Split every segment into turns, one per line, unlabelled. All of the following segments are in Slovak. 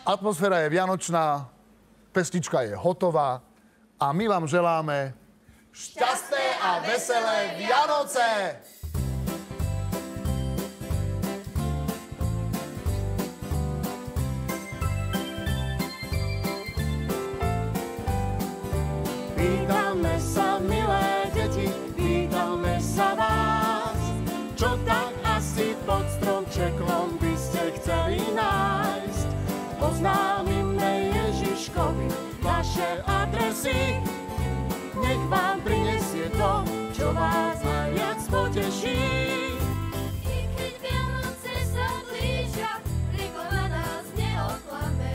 Atmosféra je vianočná, pesnička je hotová a my vám želáme šťastné a veselé Vianoce!
Pýtame sa, milé deti, pýtame sa vás, čo tak asi pod stromčekom by ste chceli nájsť. Oznámime Ježiškovi vaše adresy, nech vám prinesie to, čo vás najviac poteší.
I keď Vianoce sa blížia, rýchlo na nás neoklame.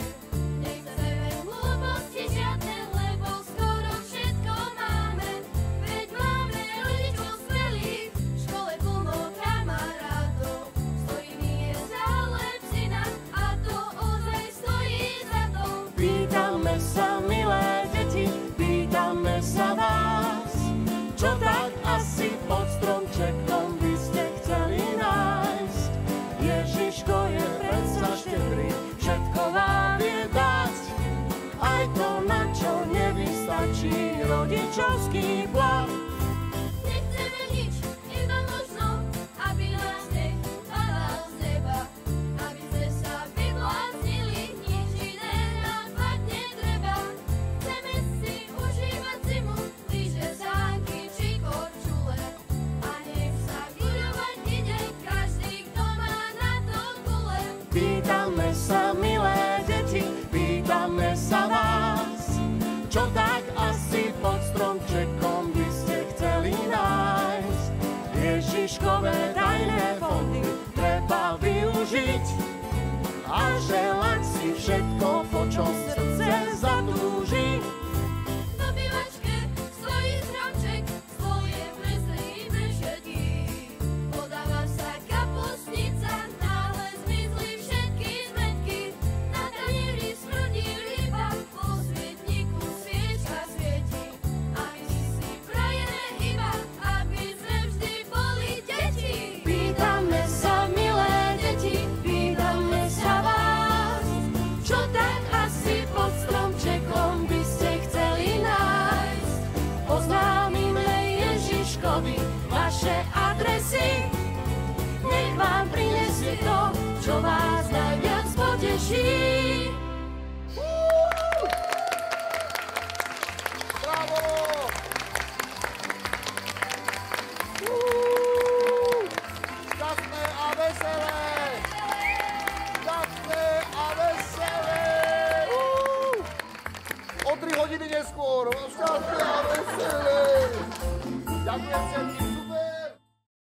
Nechceme hlúposti žiadne, lebo skoro všetko máme. Veď máme rodičov skvelých, v škole plno kamarátov, s ktorými je stále psina a to ozaj stojí za to.
Pýtame sa, milé deti, pýtame sa vás, čo tak asi pod stromčekom by ste chceli nájsť. Ježiško je predsa štedrý, všetko vám vie dať, aj to, na čo nevystačí rodičovský plat.
Nechceme nič, iba možno, aby nás nech padal z neba, aby sme sa vybláznili, nič iné nám fakt netreba. Chceme si užívať zimu, lyže, sánky či korčule, a nech sa guľovať ide každý, kto má na to gule.
Pýtame sa, milé deti, pýtame sa vás, čo tak asi pod stromčekom by ste chceli nájsť. Ježiškové tajné fondy treba využiť a želať si všetko, po čom srdce zatúži.
V obývačke stojí stromček, stôl je prestrý pre všetkých. Podáva sa kapustnica, náhle zmizli všetky zmetky. Na tanieri smrdí ryba, po svietniku sviečka svieti. A my si prajeme iba, aby sme vždy boli deti.
Pýtame sa, milé deti, pýtame sa vás, čo tak asi pod stromčekom by ste chceli nájsť. Oznámime Ježiškovi vaše adresy, nech vám prinesie to, čo vás najviac poteší.
Bravo! Šťastné a veselé! Šťastné a veselé! O 3 hodiny neskôr! Šťastné a veselé!